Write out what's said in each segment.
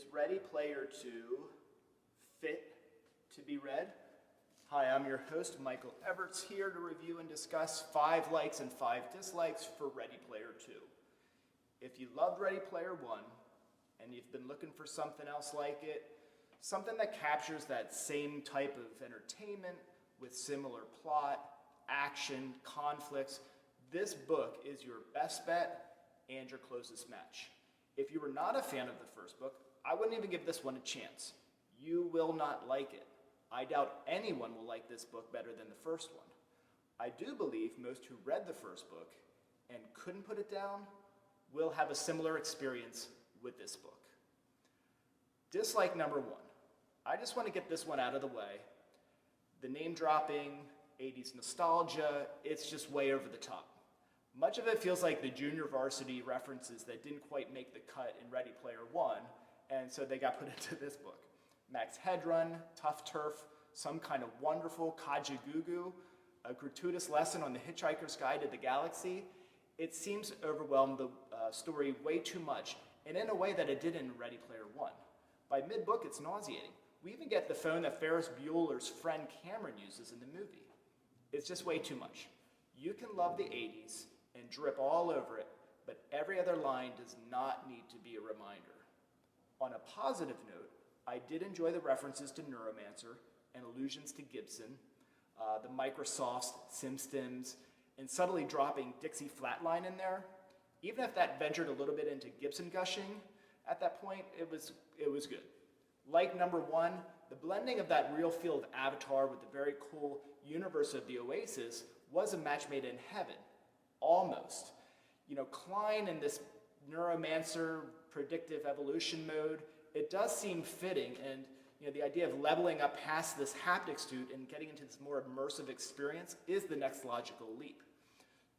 Is Ready Player 2 fit to be read? Hi, I'm your host, Michael Everts, here to review and discuss 5 likes and 5 dislikes for Ready Player 2. If you loved Ready Player 1, and you've been looking for something else like it, something that captures that same type of entertainment with similar plot, action, conflicts, this book is your best bet and your closest match. If you were not a fan of the first book, I wouldn't even give this one a chance. You will not like it. I doubt anyone will like this book better than the first one. I do believe most who read the first book and couldn't put it down will have a similar experience with this book. Dislike number 1. I just want to get this one out of the way. The name dropping, 80s nostalgia, it's just way over the top. Much of it feels like the junior varsity references that didn't quite make the cut in Ready Player 1, and so they got put into this book. Max Headrun, Tough Turf, some kind of wonderful Kajagoogoo, a gratuitous lesson on the Hitchhiker's Guide to the Galaxy. It seems to overwhelm the story way too much, and in a way that it did in Ready Player 1. By mid-book, it's nauseating. We even get the phone that Ferris Bueller's friend Cameron uses in the movie. It's just way too much. You can love the 80s and drip all over it, but every other line does not need to be a reminder. On a positive note, I did enjoy the references to Neuromancer and allusions to Gibson, the Microsoft's SimStims, and subtly dropping Dixie Flatline in there. Even if that ventured a little bit into Gibson gushing at that point, it was good. Like number 1, the blending of that real feel of Avatar with the very cool universe of the Oasis was a match made in heaven. Almost. You know, Cline in this Neuromancer predictive evolution mode, it does seem fitting, and you know, the idea of leveling up past this haptic suit and getting into this more immersive experience is the next logical leap.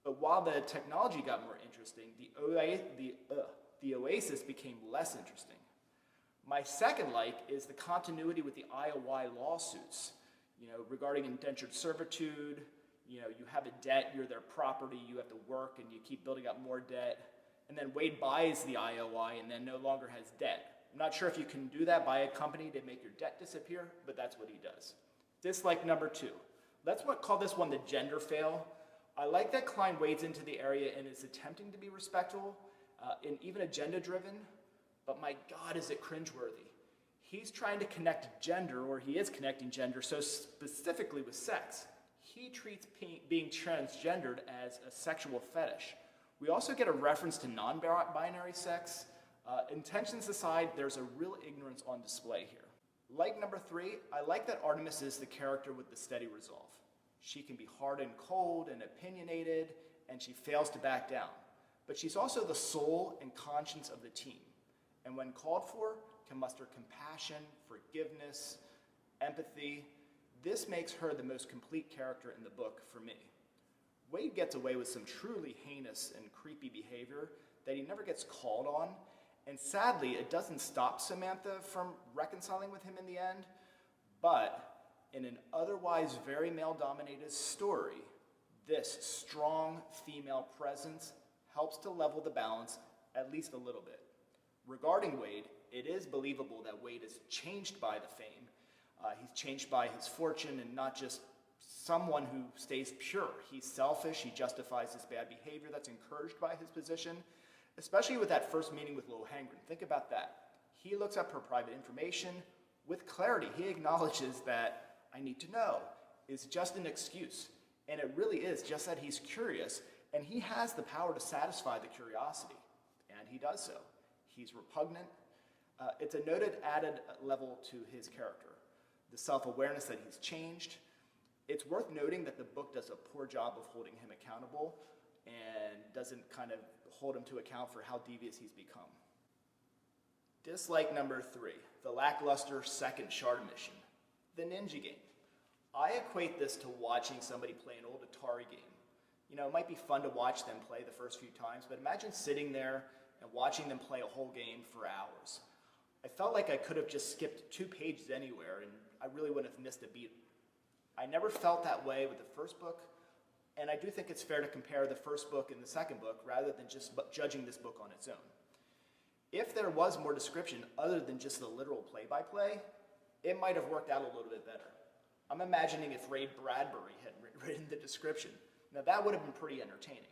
But while the technology got more interesting, the Oasis became less interesting. My second like is the continuity with the IOI lawsuits, you know, regarding indentured servitude. You know, you have a debt, you're their property, you have to work, and you keep building up more debt. And then Wade buys the IOI and then no longer has debt. I'm not sure if you can do that, buy a company to make your debt disappear, but that's what he does. Dislike number 2. Let's call this one the gender fail. I like that Cline wades into the area and is attempting to be respectful and even agenda-driven, but my God, is it cringeworthy. He's trying to connect gender, or he is connecting gender, so specifically with sex. He treats being transgendered as a sexual fetish. We also get a reference to non-binary sex. Intentions aside, there's a real ignorance on display here. Like number 3, I like that Artemis is the character with the steady resolve. She can be hard and cold and opinionated, and she fails to back down. But she's also the soul and conscience of the team, and when called for, can muster compassion, forgiveness, empathy. This makes her the most complete character in the book for me. Wade gets away with some truly heinous and creepy behavior that he never gets called on, and sadly, it doesn't stop Samantha from reconciling with him in the end, but in an otherwise very male-dominated story, this strong female presence helps to level the balance at least a little bit. Regarding Wade, it is believable that Wade is changed by the fame. He's changed by his fortune and not just someone who stays pure. He's selfish, he justifies his bad behavior that's encouraged by his position, especially with that first meeting with Lo Hangren. Think about that. He looks up her private information with clarity. He acknowledges that I need to know is just an excuse. And it really is just that he's curious, and he has the power to satisfy the curiosity, and he does so. He's repugnant. It's a noted added level to his character. The self-awareness that he's changed. It's worth noting that the book does a poor job of holding him accountable and doesn't kind of hold him to account for how devious he's become. Dislike number 3, the lackluster second shard mission, the ninja game. I equate this to watching somebody play an old Atari game. You know, it might be fun to watch them play the first few times, but imagine sitting there and watching them play a whole game for hours. I felt like I could have just skipped 2 pages anywhere, and I really wouldn't have missed a beat. I never felt that way with the first book, and I do think it's fair to compare the first book and the second book rather than just judging this book on its own. If there was more description other than just the literal play-by-play, it might have worked out a little bit better. I'm imagining if Ray Bradbury had written the description. Now that would have been pretty entertaining.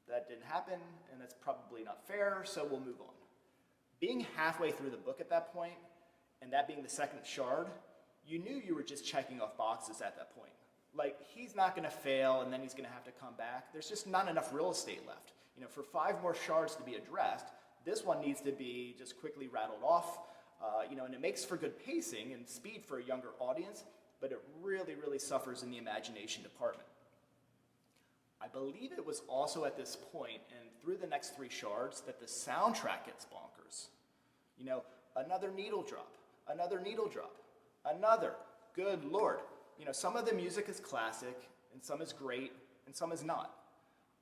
That didn't happen, and that's probably not fair, so we'll move on. Being halfway through the book at that point, and that being the second shard, you knew you were just checking off boxes at that point. Like, he's not going to fail, and then he's going to have to come back. There's just not enough real estate left. For 5 more shards to be addressed, this one needs to be just quickly rattled off, and it makes for good pacing and speed for a younger audience, but it really, really suffers in the imagination department. I believe it was also at this point and through the next 3 shards that the soundtrack gets bonkers. Another needle drop, another needle drop, another. Good Lord. Some of the music is classic, and some is great, and some is not.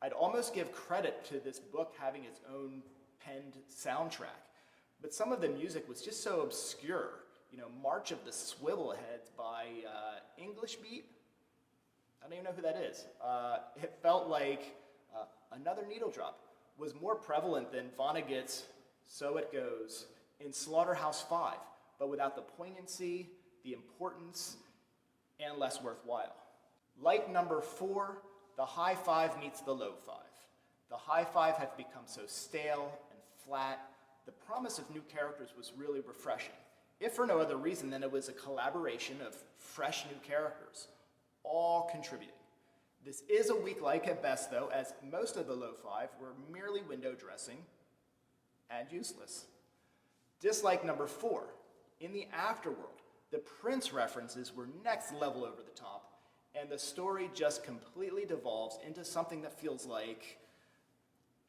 I'd almost give credit to this book having its own penned soundtrack, but some of the music was just so obscure. March of the Swivelheads by English Beat. I don't even know who that is. It felt like Another Needle Drop was more prevalent than Vonnegut's So It Goes in Slaughterhouse-Five, but without the poignancy, the importance, and less worthwhile. Like number 4, the high 5 meets the low 5. The high 5 have become so stale and flat. The promise of new characters was really refreshing, if for no other reason than it was a collaboration of fresh new characters, all contributing. This is a weak like at best, though, as most of the low 5 were merely window dressing and useless. Dislike number 4, in the afterworld, the Prince references were next level over the top, and the story just completely devolves into something that feels like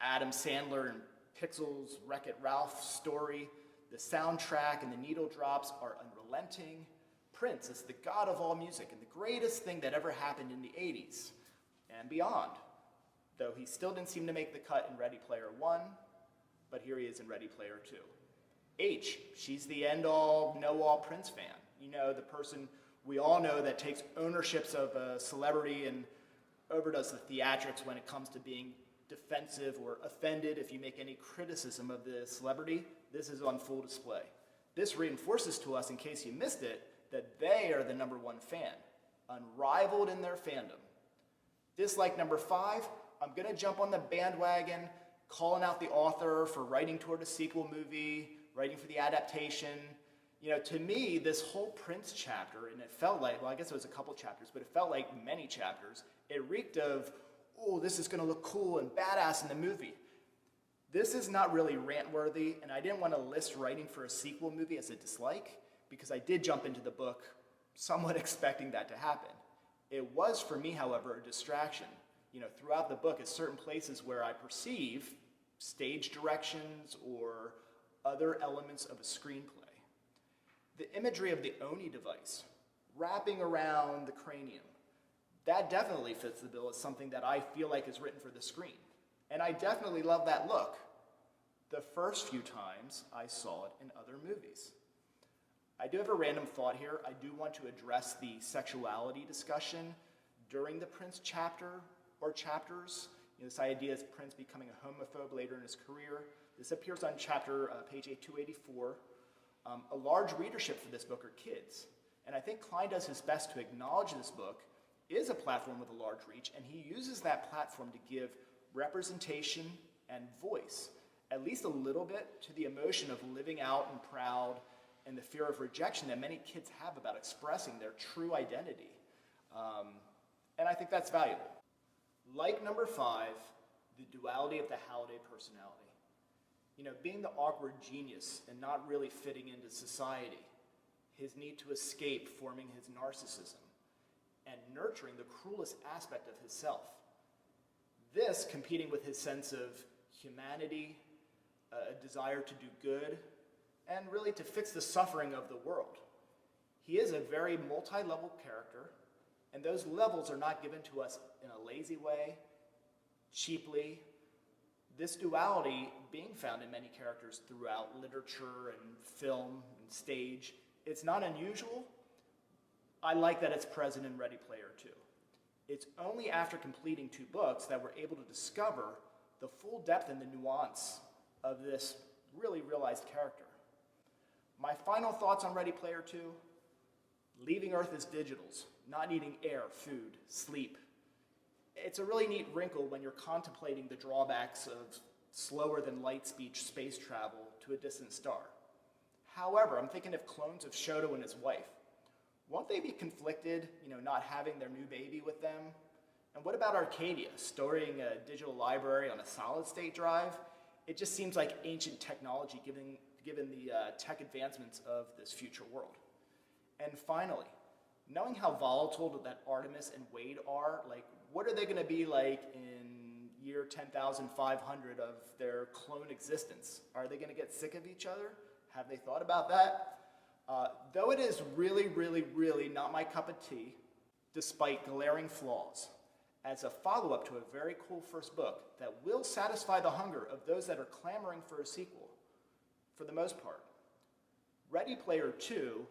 Adam Sandler and Pixel's Wreck-It Ralph story. The soundtrack and the needle drops are unrelenting. Prince is the god of all music and the greatest thing that ever happened in the 80s and beyond, though he still didn't seem to make the cut in Ready Player One, but here he is in Ready Player Two. H, she's the end-all, know-all Prince fan. The person we all know that takes ownerships of a celebrity and overdoes the theatrics when it comes to being defensive or offended if you make any criticism of the celebrity. This is on full display. This reinforces to us, in case you missed it, that they are the number 1 fan, unrivaled in their fandom. Dislike number 5, I'm going to jump on the bandwagon, calling out the author for writing toward a sequel movie, writing for the adaptation. To me, this whole Prince chapter, and it felt like, well, I guess it was a couple chapters, but it felt like many chapters, it reeked of, oh, this is going to look cool and badass in the movie. This is not really rant-worthy, and I didn't want to list writing for a sequel movie as a dislike, because I did jump into the book somewhat expecting that to happen. It was, for me, however, a distraction. Throughout the book, at certain places where I perceive stage directions or other elements of a screenplay. The imagery of the Oni device, wrapping around the cranium, that definitely fits the bill as something that I feel like is written for the screen. And I definitely love that look. The first few times I saw it in other movies. I do have a random thought here. I do want to address the sexuality discussion during the Prince chapter or chapters. This idea of Prince becoming a homophobe later in his career. This appears on chapter page 284. A large readership for this book are kids. And I think Cline does his best to acknowledge this book is a platform with a large reach, and he uses that platform to give representation and voice, at least a little bit, to the emotion of living out and proud and the fear of rejection that many kids have about expressing their true identity. And I think that's valuable. Like number 5, the duality of the Halliday personality. Being the awkward genius and not really fitting into society, his need to escape forming his narcissism, and nurturing the cruelest aspect of his self. This competing with his sense of humanity, a desire to do good, and really to fix the suffering of the world. He is a very multi-level character, and those levels are not given to us in a lazy way, cheaply. This duality being found in many characters throughout literature and film and stage, it's not unusual. I like that it's present in Ready Player 2. It's only after completing 2 books that we're able to discover the full depth and the nuance of this really realized character. My final thoughts on Ready Player 2, leaving Earth as digitals, not needing air, food, sleep. It's a really neat wrinkle when you're contemplating the drawbacks of slower than light speed space travel to a distant star. However, I'm thinking of clones of Shoto and his wife. Won't they be conflicted, not having their new baby with them? And what about Arcadia, storing a digital library on a solid-state drive? It just seems like ancient technology given the tech advancements of this future world. And finally, knowing how volatile that Artemis and Wade are, what are they going to be like in year 10,500 of their clone existence? Are they going to get sick of each other? Have they thought about that? Though it is really, really, really not my cup of tea, despite glaring flaws, as a follow-up to a very cool first book that will satisfy the hunger of those that are clamoring for a sequel, for the most part, Ready Player 2